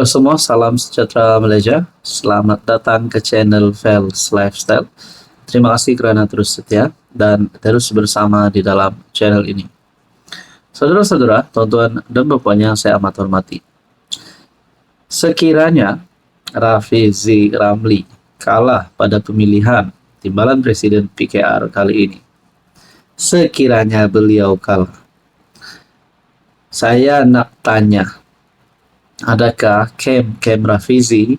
semua, salam sejahtera Malaysia. Selamat datang ke channel Fels Lifestyle. Terima kasih kerana terus setia dan terus bersama di dalam channel ini. Saudara-saudara, tuan-tuan dan puan yang saya amat hormati. Sekiranya Rafizi Ramli kalah pada pemilihan timbalan Presiden PKR kali ini, sekiranya beliau kalah, saya nak tanya, adakah kem Rafizi,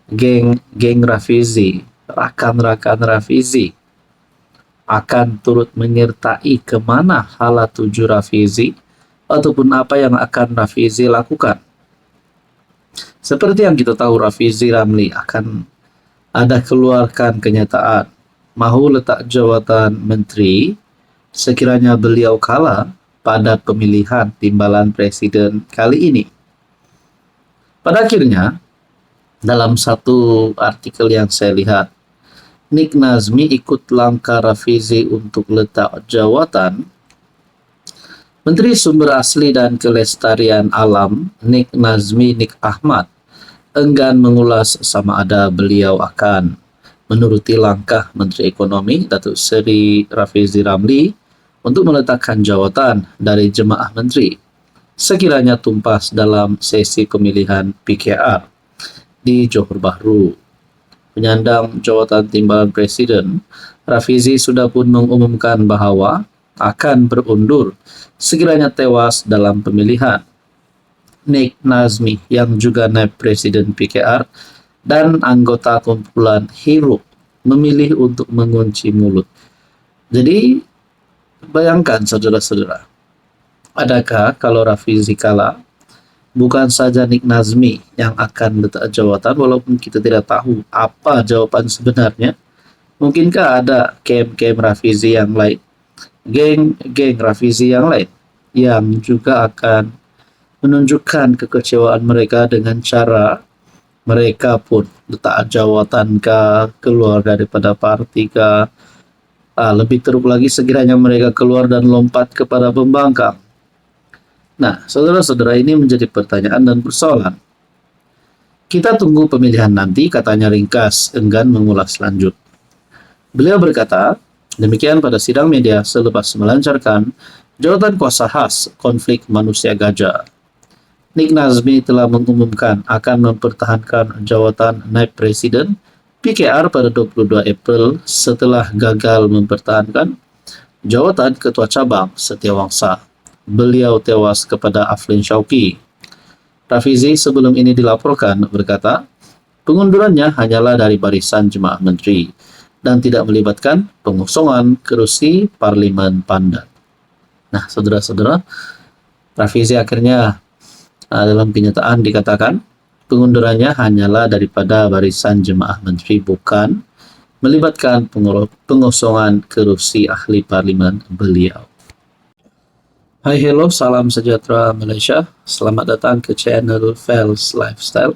geng Rafizi, rakan-rakan Rafizi akan turut menyertai ke mana hala tuju Rafizi ataupun apa yang akan Rafizi lakukan? Seperti yang kita tahu, Rafizi Ramli akan ada keluarkan kenyataan mahu letak jawatan menteri sekiranya beliau kalah pada pemilihan timbalan presiden kali ini. Pada akhirnya, dalam satu artikel yang saya lihat, Nik Nazmi ikut langkah Rafizi untuk letak jawatan. Menteri Sumber Asli dan Kelestarian Alam, Nik Nazmi Nik Ahmad, enggan mengulas sama ada beliau akan menuruti langkah Menteri Ekonomi Datuk Seri Rafizi Ramli untuk meletakkan jawatan dari jemaah menteri sekiranya tumpas dalam sesi pemilihan PKR di Johor Bahru. Penyandang jawatan timbalan presiden, Rafizi sudah pun mengumumkan bahawa akan berundur sekiranya tewas dalam pemilihan. Nik Nazmi yang juga naib presiden PKR dan anggota kumpulan Hero memilih untuk mengunci mulut. Jadi, bayangkan saudara-saudara, adakah kalau Rafizi kalah, bukan saja Nik Nazmi yang akan letak jawatan, walaupun kita tidak tahu apa jawaban sebenarnya. Mungkinkah ada kem Rafizi yang lain, geng Rafizi yang lain, yang juga akan menunjukkan kekecewaan mereka dengan cara mereka pun letak jawatan keluar daripada parti lebih teruk lagi sekiranya mereka keluar dan lompat kepada pembangkang. Nah, saudara-saudara, ini menjadi pertanyaan dan persoalan. Kita tunggu pemilihan nanti, katanya ringkas, enggan mengulas lanjut. Beliau berkata demikian pada sidang media selepas melancarkan jawatan kuasa khas konflik manusia gajah. Nik Nazmi telah mengumumkan akan mempertahankan jawatan naib presiden PKR pada 22 April setelah gagal mempertahankan jawatan ketua cabang Setiawangsa. Beliau tewas kepada Aflin Syauqi. Rafizi sebelum ini dilaporkan berkata, pengundurannya hanyalah dari barisan jemaah menteri dan tidak melibatkan pengosongan kerusi Parlimen Pandan. Nah, saudara-saudara, Rafizi akhirnya dalam kenyataan dikatakan pengundurannya hanyalah daripada barisan jemaah menteri, bukan melibatkan pengosongan kerusi ahli parlimen beliau. Hai, hello, salam sejahtera Malaysia. Selamat datang ke channel Fels Lifestyle.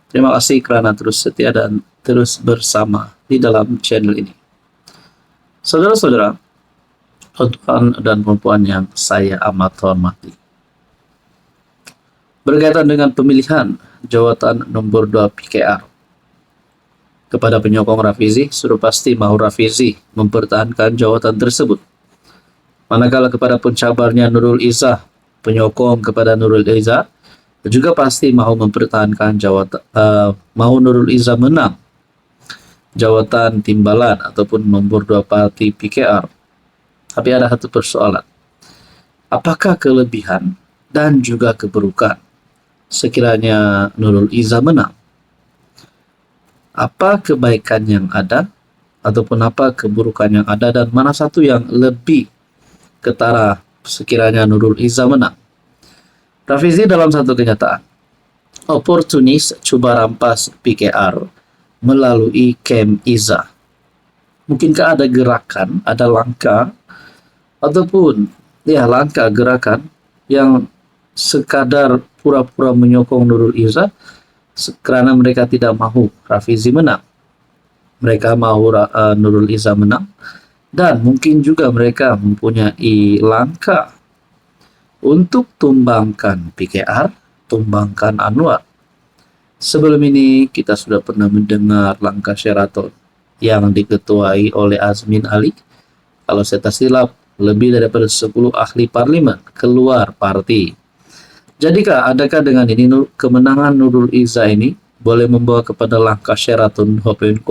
Terima kasih kerana terus setia dan terus bersama di dalam channel ini. Saudara-saudara, tuan dan perempuan yang saya amat hormati, berkaitan dengan pemilihan jawatan nombor 2 PKR kepada penyokong Rafizi, sudah pasti mahu Rafizi mempertahankan jawatan tersebut. Manakala kepada pencabarnya Nurul Izzah, penyokong kepada Nurul Izzah juga pasti mahu mempertahankan jawatan, mahu Nurul Izzah menang jawatan timbalan ataupun nombor 2 parti PKR. Tapi ada satu persoalan. Apakah kelebihan dan juga keburukan sekiranya Nurul Izzah menang? Apa kebaikan yang ada ataupun apa keburukan yang ada, dan mana satu yang lebih ketara sekiranya Nurul Izzah menang? Rafizi dalam satu kenyataan, oportunis cuba rampas PKR melalui kem Izzah. Mungkinkah ada gerakan, ada langkah ataupun langkah gerakan yang sekadar pura-pura menyokong Nurul Izzah kerana mereka tidak mahu Rafizi menang. Mereka mahu Nurul Izzah menang, dan mungkin juga mereka mempunyai langkah untuk tumbangkan PKR, tumbangkan Anwar. Sebelum ini kita sudah pernah mendengar langkah Sheraton yang diketuai oleh Azmin Ali. Kalau saya tak silap, lebih daripada 10 ahli parlimen keluar parti. Jadikah, adakah dengan ini kemenangan Nurul Izzah ini boleh membawa kepada langkah Sheraton 2.0?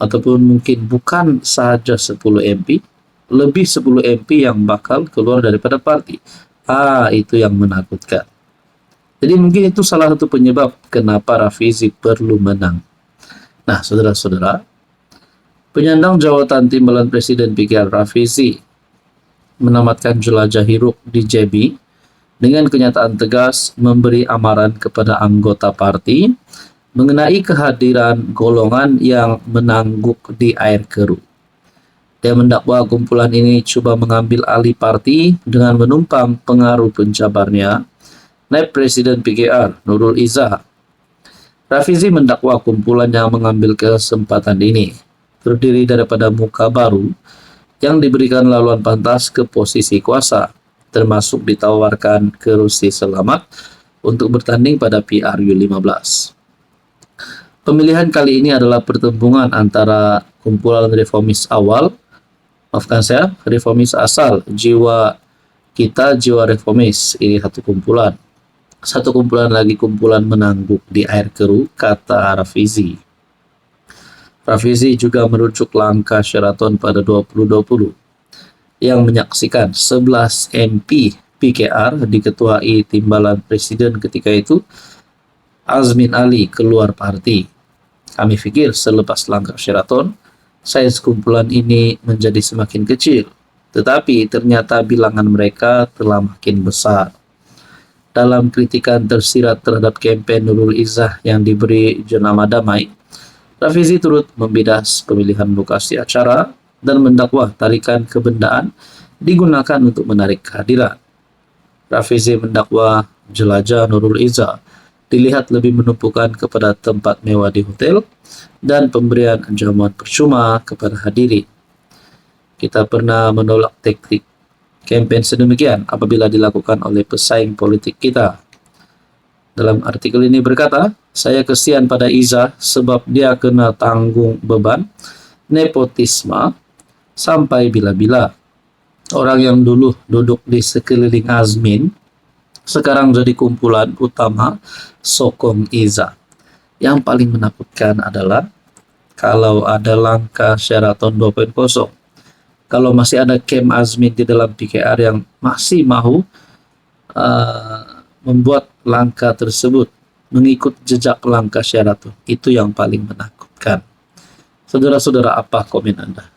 Ataupun mungkin bukan saja 10 MP, lebih 10 MP yang bakal keluar daripada parti. Itu yang menakutkan. Jadi mungkin itu salah satu penyebab kenapa Rafizi perlu menang. Nah, saudara-saudara, penyandang jawatan timbalan Presiden PKR Rafizi menamatkan jelajah hiruk di JB dengan kenyataan tegas memberi amaran kepada anggota parti mengenai kehadiran golongan yang menangguk di air keruh. Dia mendakwa kumpulan ini coba mengambil alih parti dengan menumpang pengaruh penjabarnya, Naib Presiden PKR Nurul Izzah. Rafizi mendakwa kumpulan yang mengambil kesempatan ini terdiri daripada muka baru yang diberikan laluan pantas ke posisi kuasa, termasuk ditawarkan ke Rusi Selamat untuk bertanding pada PRU 15. Pemilihan kali ini adalah pertempuran antara kumpulan reformis awal, reformis asal, jiwa kita, jiwa reformis, ini satu kumpulan. Satu kumpulan lagi kumpulan menangguk di air keruh, kata Rafizi. Rafizi juga merujuk langkah Sheraton pada 2020 yang menyaksikan 11 MP PKR diketuai timbalan Presiden ketika itu, Azmin Ali, keluar parti. Kami pikir selepas langkah Sheraton, saiz kumpulan ini menjadi semakin kecil, tetapi ternyata bilangan mereka telah makin besar. Dalam kritikan tersirat terhadap kempen Nurul Izzah yang diberi jenama damai, Rafizi turut membidas pemilihan lokasi acara dan mendakwa tarikan kebendaan digunakan untuk menarik kehadiran. Rafizi mendakwa jelajah Nurul Izzah dilihat lebih menumpukan kepada tempat mewah di hotel dan pemberian jamuan percuma kepada hadirin. Kita pernah menolak taktik kempen sedemikian apabila dilakukan oleh pesaing politik kita. Dalam artikel ini berkata, saya kesian pada Izzah sebab dia kena tanggung beban nepotisme sampai bila-bila. Orang yang dulu duduk di sekeliling Azmin sekarang jadi kumpulan utama sokong Izzah. Yang paling menakutkan adalah kalau ada langkah Sheraton 2.0, kalau masih ada camp Azmin di dalam PKR yang masih mau membuat langkah tersebut mengikut jejak langkah Sheraton, itu yang paling menakutkan. Saudara-saudara, apa komen Anda?